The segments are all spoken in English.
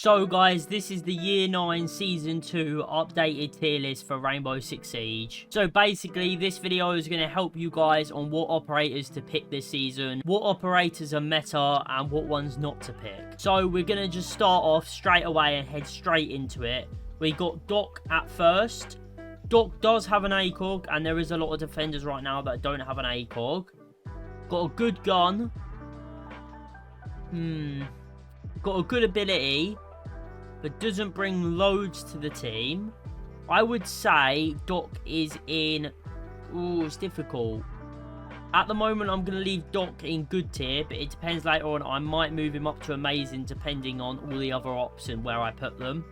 So guys, this is the Year 9 Season 2 updated tier list for Rainbow Six Siege. So basically, this video is going to help you guys on what operators to pick this season, what operators are meta, and what ones not to pick. So we're going to just start off straight away and head straight into it. We got Doc at first. Doc does have an ACOG, and there is a lot of defenders right now that don't have an ACOG. Got a good gun. Got a good ability, but doesn't bring loads to the team. I would say Doc is in... Ooh, it's difficult. At the moment, I'm going to leave Doc in good tier, but it depends later on. I might move him up to amazing, depending on all the other options where I put them.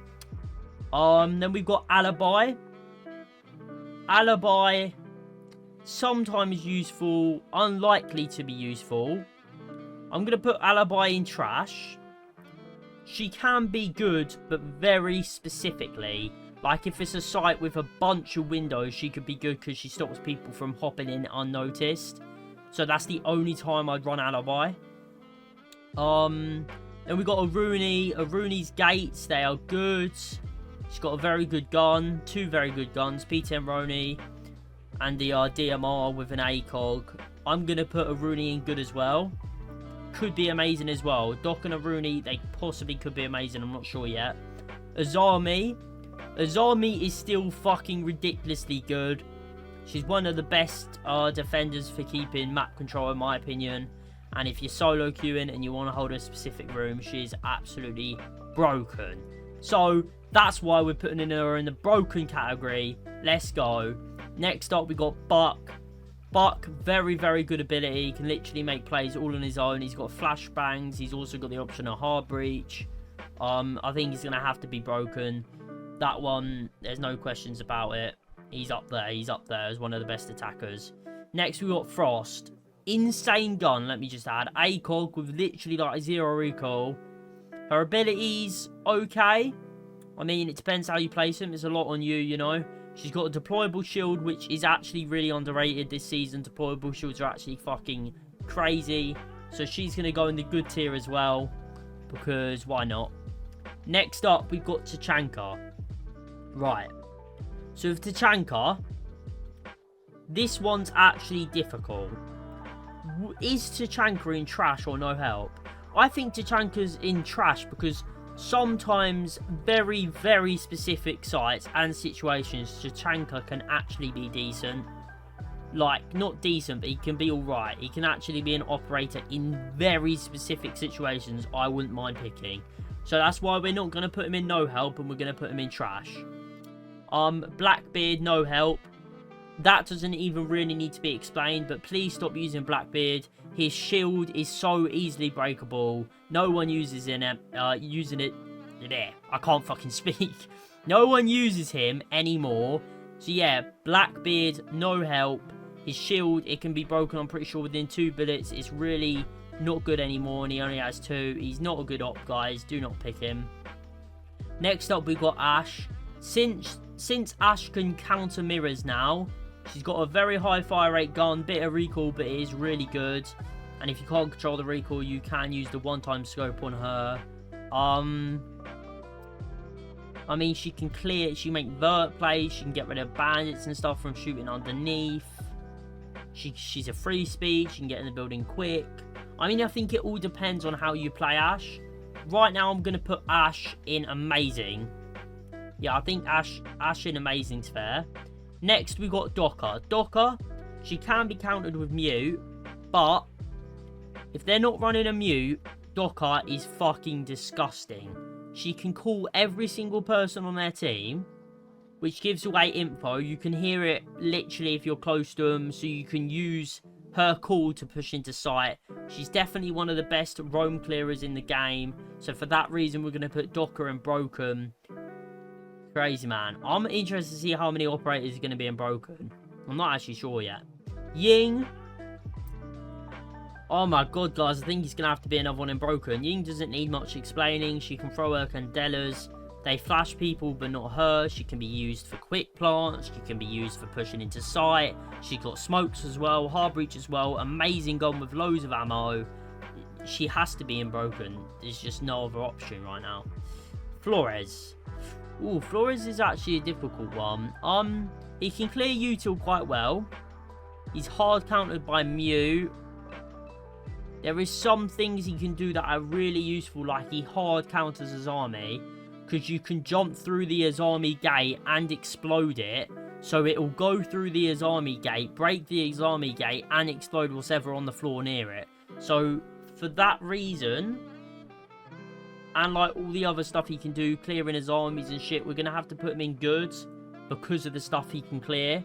Then we've got Alibi. Alibi, sometimes useful, unlikely to be useful. I'm going to put Alibi in trash. She can be good, but very specifically. Like, if it's a site with a bunch of windows, she could be good because she stops people from hopping in unnoticed. So that's the only time I'd run Alibi. Then we got a Rooney. A Rooney's gates, they are good. She's got a very good gun. Two very good guns. P10 Rooney and the DMR with an ACOG. I'm going to put a Rooney in good as well. Could be amazing as well. Doc and a Rooney, they possibly could be amazing. I'm not sure yet. Azami. Azami is still fucking ridiculously good. She's one of the best defenders for keeping map control, in my opinion. And if you're solo queuing and you want to hold a specific room, she is absolutely broken. So that's why we're putting her in the broken category. Let's go. Next up, we got Buck. Buck, very, very good ability. He can literally make plays all on his own. He's got flashbangs. He's also got the option of hard breach. I think he's going to have to be broken. That one, there's no questions about it. He's up there. He's up there as one of the best attackers. Next, we got Frost. Insane gun, let me just add. ACOG with literally like 0 recoil. Her abilities, okay. I mean, it depends how you place them. It's a lot on you, you know. She's got a deployable shield, which is actually really underrated this season. Deployable shields are actually fucking crazy. So she's going to go in the good tier as well, because why not? Next up, we've got Tachanka. Right. So with Tachanka, this one's actually difficult. Is Tachanka in trash or no help? I think Tachanka's in trash because sometimes very, very specific sites and situations, Tachanka can actually be decent. Like, not decent, but he can be alright. He can actually be an operator in very specific situations I wouldn't mind picking. So that's why we're not going to put him in no help and we're going to put him in trash. Blackbeard, no help. That doesn't even really need to be explained, but please stop using Blackbeard. His shield is so easily breakable. No one uses it. I can't fucking speak. No one uses him anymore. So yeah, Blackbeard, no help. His shield, it can be broken, I'm pretty sure, within 2 bullets. It's really not good anymore, and he only has 2. He's not a good op, guys. Do not pick him. Next up, we've got Ash. Since Ash can counter mirrors now, she's got a very high fire rate gun, bit of recoil, but it is really good. And if you can't control the recoil, you can use the one-time scope on her. I mean, she can clear, she can make vert plays, she can get rid of bandits and stuff from shooting underneath. She's a free speed, she can get in the building quick. I mean, I think it all depends on how you play Ash. Right now, I'm going to put Ash in amazing. Yeah, I think Ash in amazing's fair. Next, we got Docker. Docker, she can be countered with mute, but if they're not running a mute, Docker is fucking disgusting. She can call every single person on their team, which gives away info. You can hear it literally if you're close to them, so you can use her call to push into sight. She's definitely one of the best roam clearers in the game, so for that reason, we're going to put Docker in broken. Crazy, man. I'm interested to see how many operators are going to be in broken. I'm not actually sure yet. Ying. Oh my god, guys. I think he's going to have to be another one in broken. Ying doesn't need much explaining. She can throw her candelas. They flash people, but not her. She can be used for quick plants. She can be used for pushing into sight. She's got smokes as well. Hard breach as well. Amazing gun with loads of ammo. She has to be in broken. There's just no other option right now. Flores. Ooh, Flores is actually a difficult one. He can clear util quite well. He's hard countered by Mew. There is some things he can do that are really useful, like he hard counters Azami, because you can jump through the Azami gate and explode it. So it'll go through the Azami gate, break the Azami gate, and explode whatever on the floor near it. So for that reason, and like all the other stuff he can do, clearing his armies and shit, we're going to have to put him in good because of the stuff he can clear.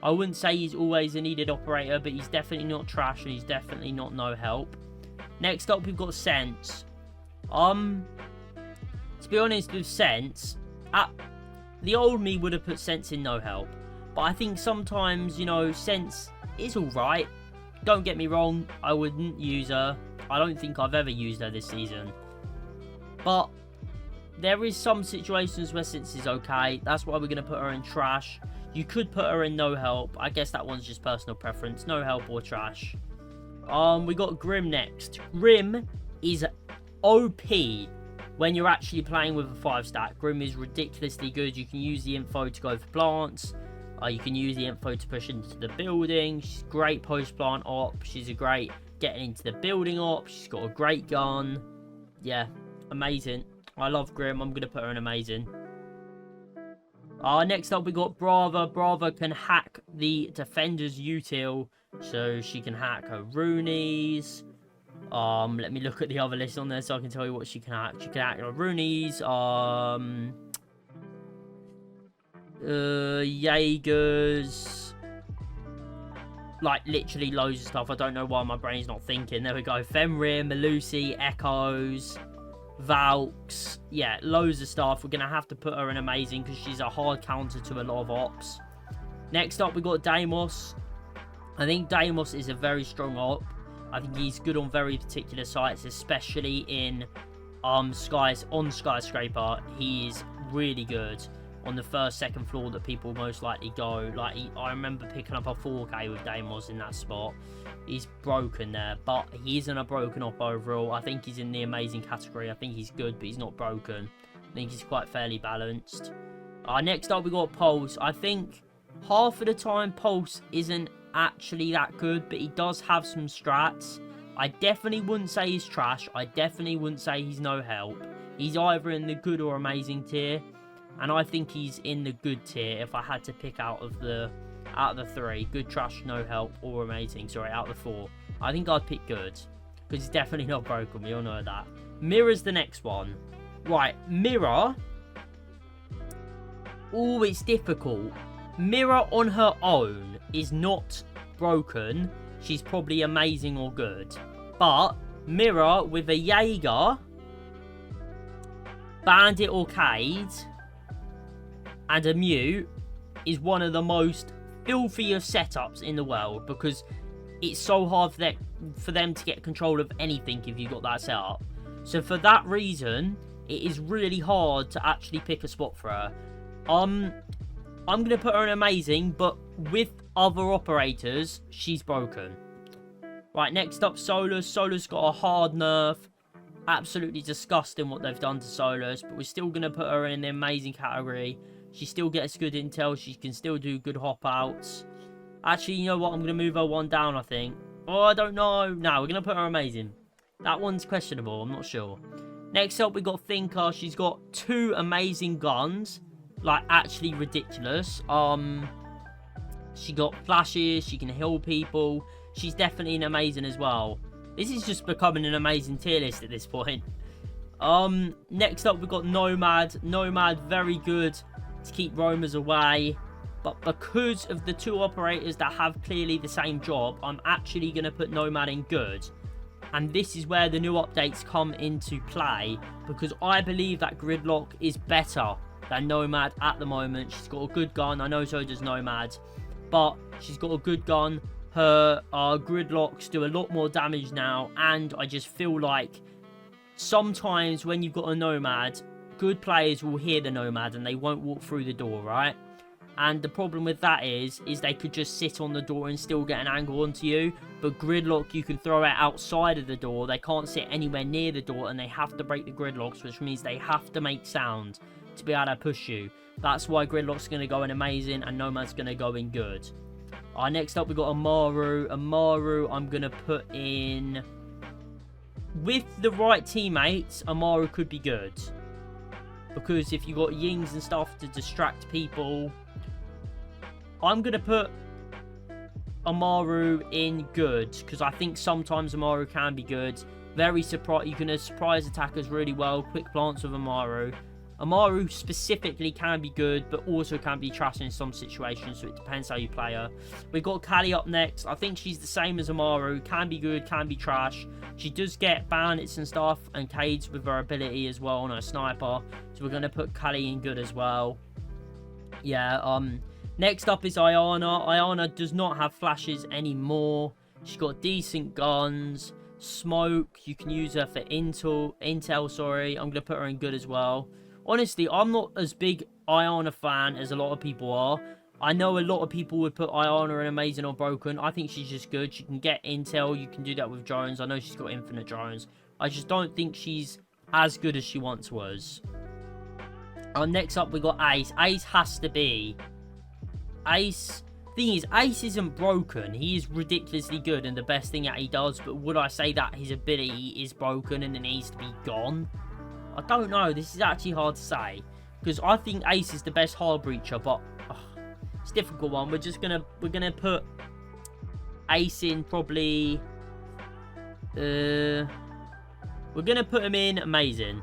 I wouldn't say he's always a needed operator, but he's definitely not trash and he's definitely not no help. Next up, we've got Sense. To be honest with Sense, the old me would have put Sense in no help. But I think sometimes, you know, Sense is alright. Don't get me wrong, I wouldn't use her. I don't think I've ever used her this season. But there is some situations where Sense is okay. That's why we're going to put her in trash. You could put her in no help. I guess that one's just personal preference. No help or trash. We got Grim next. Grim is OP when you're actually playing with a 5-stack. Grim is ridiculously good. You can use the info to go for plants. You can use the info to push into the building. She's great post-plant op. She's a great getting into the building op. She's got a great gun. Yeah, amazing. I love Grim. I'm going to put her in amazing. Next up, we got Brava. Brava can hack the defender's util, so she can hack her Roonies. Let me look at the other list on there so I can tell you what she can hack. She can hack her Roonies. Jaegers. Like, literally loads of stuff. I don't know why my brain's not thinking. There we go. Fenrir, Melusi, Echoes, Valks. Yeah, loads of stuff. We're going to have to put her in amazing because she's a hard counter to a lot of ops. Next up, we got Deimos. I think Deimos is a very strong op. I think he's good on very particular sites, especially in Skyscraper. He's really good on the first, second floor that people most likely go. Like, I remember picking up a 4K with Deimos in that spot. He's broken there, but he isn't a broken op overall. I think he's in the amazing category. I think he's good, but he's not broken. I think he's quite fairly balanced. Next up, we got Pulse. I think half of the time Pulse isn't actually that good, but he does have some strats. I definitely wouldn't say he's trash. I definitely wouldn't say he's no help. He's either in the good or amazing tier, and I think he's in the good tier if I had to pick out of the three. Good, trash, no help, or amazing. Sorry, out of the four. I think I'd pick good, because he's definitely not broken. We all know that. Mirror's the next one. Right, Mirror. Oh, it's difficult. Mirror on her own is not broken. She's probably amazing or good. But Mirror with a Jaeger, Bandit or Cade, and a Mew is one of the most filthiest setups in the world, because it's so hard for them to get control of anything if you've got that set up. So for that reason, it is really hard to actually pick a spot for her. I'm going to put her in amazing, but with other operators, she's broken. Right, next up, Solus. Solus got a hard nerf. Absolutely disgusting what they've done to Solus, but we're still going to put her in the amazing category. She still gets good intel. She can still do good hop outs. Actually, you know what? I'm going to move her one down, I think. Oh, I don't know. No, we're going to put her amazing. That one's questionable. I'm not sure. Next up, we got Thinker. She's got 2 amazing guns. Like, actually ridiculous. She got flashes. She can heal people. She's definitely an amazing as well. This is just becoming an amazing tier list at this point. Next up, we've got Nomad. Nomad, very good to keep roamers away. But because of the 2 operators that have clearly the same job, I'm actually going to put Nomad in good. And this is where the new updates come into play, because I believe that Gridlock is better than Nomad at the moment. She's got a good gun. I know so does Nomad, but she's got a good gun. Her Gridlocks do a lot more damage now, and I just feel like sometimes when you've got a Nomad, good players will hear the Nomad and they won't walk through the door, right? And the problem with that is they could just sit on the door and still get an angle onto you. But gridlock, you can throw it outside of the door. They can't sit anywhere near the door, and they have to break the gridlocks, which means they have to make sound to be able to push you. That's why gridlock's going to go in amazing, and Nomad's going to go in good. Next up, we got Amaru. Amaru, I'm going to put in... With the right teammates, Amaru could be good. Because if you got Yings and stuff to distract people... I'm going to put Amaru in good, because I think sometimes Amaru can be good. Very surprise. You can surprise attackers really well. Quick plants with Amaru. Amaru specifically can be good, but also can be trash in some situations, so it depends how you play her. We've got Kali up next. I think she's the same as Amaru. Can be good, can be trash. She does get bandits and stuff, and Cades with her ability as well on her sniper. So we're going to put Kali in good as well. Yeah, next up is Ayana. Ayana does not have flashes anymore. She's got decent guns. Smoke. You can use her for intel, sorry. I'm going to put her in good as well. Honestly, I'm not as big Ayana fan as a lot of people are. I know a lot of people would put Ayana in amazing or broken. I think she's just good. She can get intel. You can do that with drones. I know she's got infinite drones. I just don't think she's as good as she once was. Next up, we got Ace. Ace has to be... Ace... Thing is, Ace isn't broken. He is ridiculously good and the best thing that he does. But would I say that his ability is broken and it needs to be gone? I don't know. This is actually hard to say. Because I think Ace is the best hard breacher. But it's a difficult one. We're gonna put Ace in probably... we're gonna put him in amazing.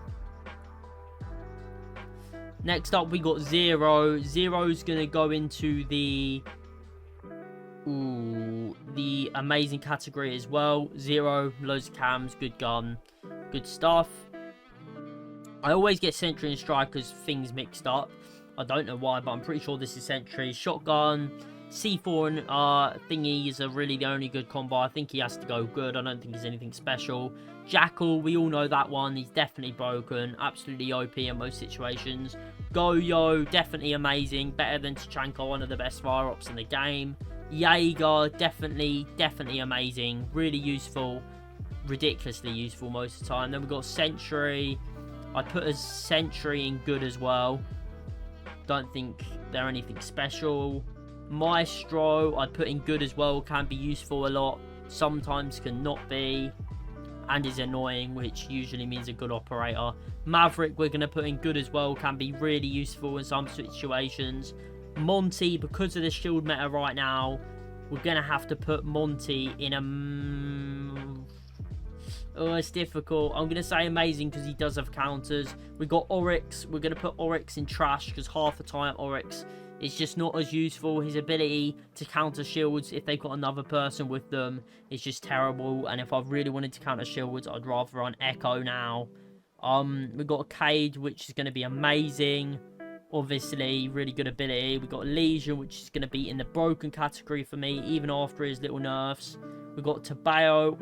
Next up, we got Zero. Zero's going to go into the amazing category as well. Zero, loads of cams, good gun, good stuff. I always get Sentry and Strikers things mixed up. I don't know why, but I'm pretty sure this is Sentry. Shotgun, C4 and thingies are really the only good combo. I think he has to go good. I don't think he's anything special. Jackal, we all know that one. He's definitely broken. Absolutely OP in most situations. Goyo, definitely amazing. Better than Tachanka, one of the best fire ops in the game. Jaeger, definitely amazing. Really useful. Ridiculously useful most of the time. Then we've got Sentry. I'd put a Sentry in good as well. Don't think they're anything special. Maestro, I'd put in good as well. Can be useful a lot. Sometimes can not be. And is annoying, which usually means a good operator. Maverick, we're going to put in good as well. Can be really useful in some situations. Monty, because of the shield meta right now, we're going to have to put Monty in a... Oh, it's difficult. I'm going to say amazing because he does have counters. We got Oryx. We're going to put Oryx in trash because half the time Oryx is just not as useful. His ability to counter shields if they've got another person with them is just terrible. And if I really wanted to counter shields, I'd rather run Echo now. We've got Cade, which is going to be amazing. Obviously, really good ability. We've got Legion, which is going to be in the broken category for me, even after his little nerfs. We've got Tabeo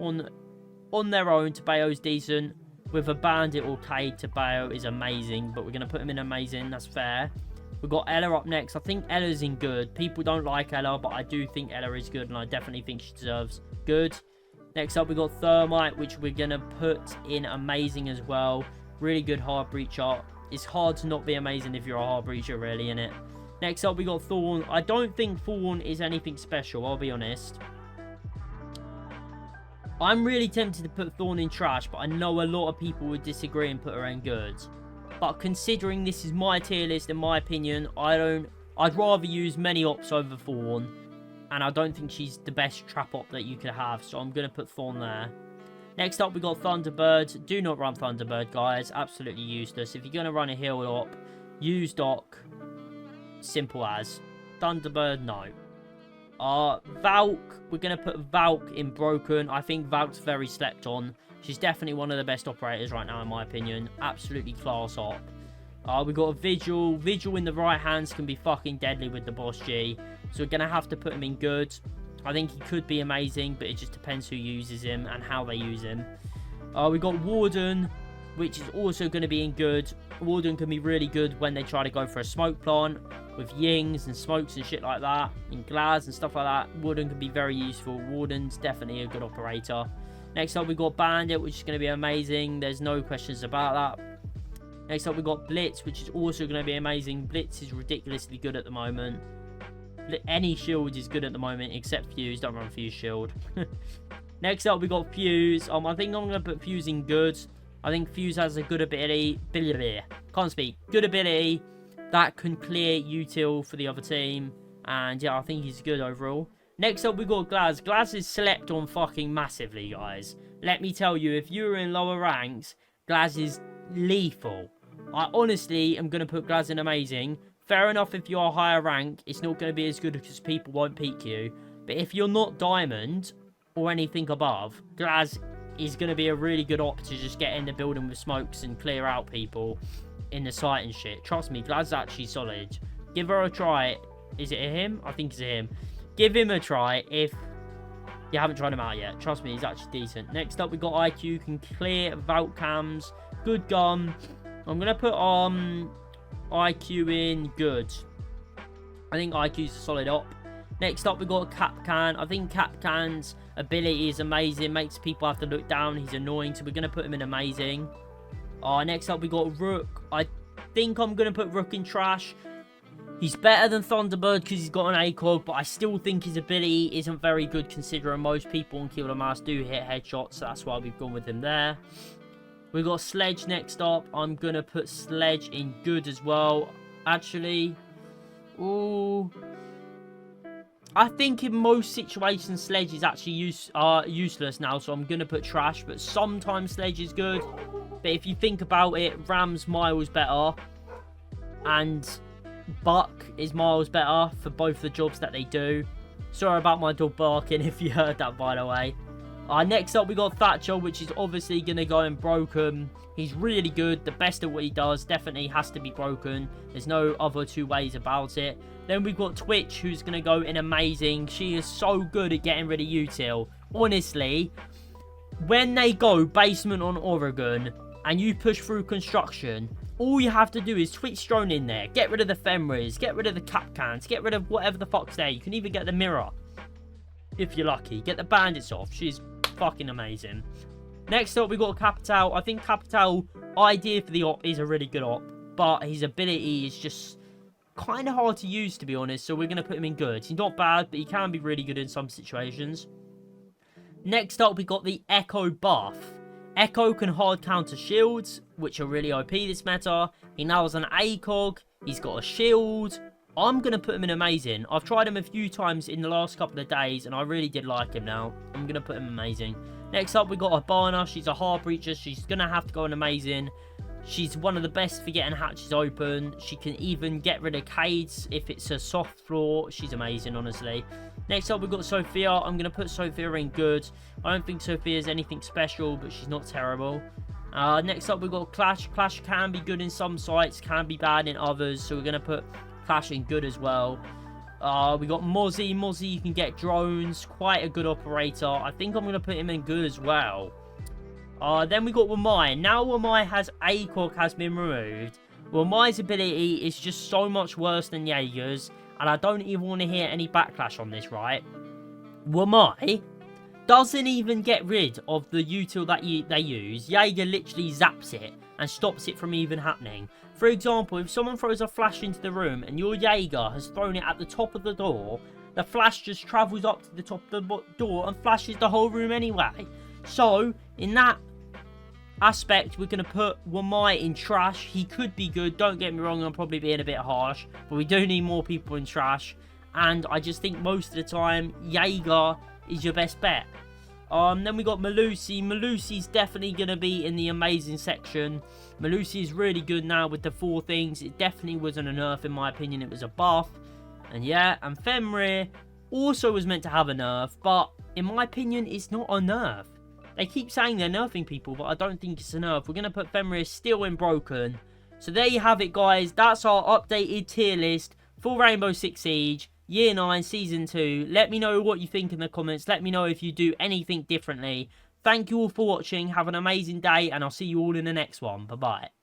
on their own. Tabeo's decent. With a Bandit or Cade, Tabeo is amazing. But we're going to put him in amazing. That's fair. We've got Ella up next. I think Ella's in good. People don't like Ella, but I do think Ella is good, and I definitely think she deserves good. Next up, we got Thermite, which we're going to put in amazing as well. Really good hard breacher. It's hard to not be amazing if you're a hard breacher, really, innit? Next up, we got Thorn. I don't think Thorn is anything special, I'll be honest. I'm really tempted to put Thorn in trash, but I know a lot of people would disagree and put her in good. But considering this is my tier list, in my opinion, I'd rather use many ops over Thorn. And I don't think she's the best trap op that you could have. So I'm going to put Thorn there. Next up, we got Thunderbird. Do not run Thunderbird, guys. Absolutely useless. If you're going to run a heal op, use Doc. Simple as. Thunderbird, no. Valk. We're going to put Valk in broken. I think Valk's very slept on. She's definitely one of the best operators right now, in my opinion. Absolutely class op. We've got a Vigil. Vigil in the right hands can be fucking deadly with the Boss G. So we're going to have to put him in good. I think he could be amazing, but it just depends who uses him and how they use him. We've got Warden. which is also going to be in good. Warden can be really good when they try to go for a smoke plant with yings and smokes and shit like that, and glass and stuff like that. Warden can be very useful. Warden's definitely a good operator. Next up, we got Bandit, which is going to be amazing. There's no questions about that. Next up, we got Blitz, which is also going to be amazing. Blitz is ridiculously good at the moment. Any shield is good at the moment, except Fuse. Don't run Fuse shield. Next up, we got Fuse. I think I'm going to put Fuse in good. I think Fuse has a good ability. Can't speak. Good ability that can clear util for the other team. And yeah, I think he's good overall. Next up, we got Glaz. Glaz is slept on fucking massively, guys. Let me tell you, if you're in lower ranks, Glaz is lethal. I honestly am going to put Glaz in amazing. Fair enough, if you are higher rank, it's not going to be as good because people won't peek you. But if you're not diamond or anything above, Glaz is going to be a really good op to just get in the building with smokes and clear out people in the site and shit. Trust me, Glaz is actually solid. Give her a try. Is it him? I think it's him. Give him a try if you haven't tried him out yet. Trust me, he's actually decent. Next up, we got IQ. Can clear vault cams. Good gun. I'm going to put IQ in good. I think IQ's a solid op. Next up, we got Capcan. I think Capcan's ability is amazing. Makes people have to look down. He's annoying, so we're going to put him in amazing. Next up, we got Rook. I think I'm going to put Rook in trash. He's better than Thunderbird because he's got an ACOG, but I still think his ability isn't very good considering most people on Kill the Mouse do hit headshots, so that's why we've gone with him there. We got Sledge next up. I'm going to put Sledge in good as well. Actually, ooh, I think in most situations Sledge is actually useless now, so I'm going to put trash, but sometimes Sledge is good. But if you think about it, Ram's miles better, and Buck is miles better for both the jobs that they do. Sorry about my dog barking if you heard that, by the way. Next up, we got Thatcher, which is obviously going to go in broken. He's really good. The best of what he does definitely has to be broken. There's no other two ways about it. Then we've got Twitch, who's going to go in amazing. She is so good at getting rid of util. Honestly, when they go basement on Oregon and you push through construction, all you have to do is Twitch drone in there. Get rid of the Fenris. Get rid of the Capcans. Get rid of whatever the fuck's there. You can even get the mirror. If you're lucky. Get the bandits off. She's fucking amazing. Next up, we got Capital. I think Capital idea for the op is a really good op, but his ability is just kind of hard to use, to be honest, so we're going to put him in good. He's not bad, but he can be really good in some situations. Next up, we got the Echo buff. Echo can hard counter shields, which are really OP this meta. He now has an ACOG. He's got a shield. I'm going to put him in amazing. I've tried him a few times in the last couple of days, and I really did like him now. I'm going to put him amazing. Next up, we got Abana. She's a hard breacher. She's going to have to go in amazing. She's one of the best for getting hatches open. She can even get rid of Cades if it's a soft floor. She's amazing, honestly. Next up, we've got Sophia. I'm going to put Sophia in good. I don't think Sophia's anything special, but she's not terrible. Next up, we've got Clash. Clash can be good in some sites, can be bad in others, so we're going to put Clash in good as well. We got Mozzie. Mozzie, you can get drones. Quite a good operator. I think I'm going to put him in good as well. Then we got Wamai. Now Wamai has ACOG has been removed. Wamai's ability is just so much worse than Jaeger's, and I don't even want to hear any backlash on this, right? Wamai doesn't even get rid of the util that they use. Jaeger literally zaps it and stops it from even happening. For example, if someone throws a flash into the room and your Jaeger has thrown it at the top of the door, the flash just travels up to the top of the door and flashes the whole room anyway. So, in that aspect, we're going to put Wamai in trash. He could be good, don't get me wrong, I'm probably being a bit harsh, but we do need more people in trash, and I just think most of the time, Jaeger is your best bet. Then we got Malusi. Malusi's definitely going to be in the amazing section. Malusi is really good now with the 4 things. It definitely wasn't a nerf in my opinion, it was a buff. And yeah, and Fenrir also was meant to have a nerf, but in my opinion, it's not a nerf. They keep saying they're nerfing people, but I don't think it's a nerf. We're going to put Fenrir still in broken. So there you have it, guys. That's our updated tier list for Rainbow Six Siege, Year 9, Season 2. Let me know what you think in the comments. Let me know if you do anything differently. Thank you all for watching. Have an amazing day, and I'll see you all in the next one. Bye-bye.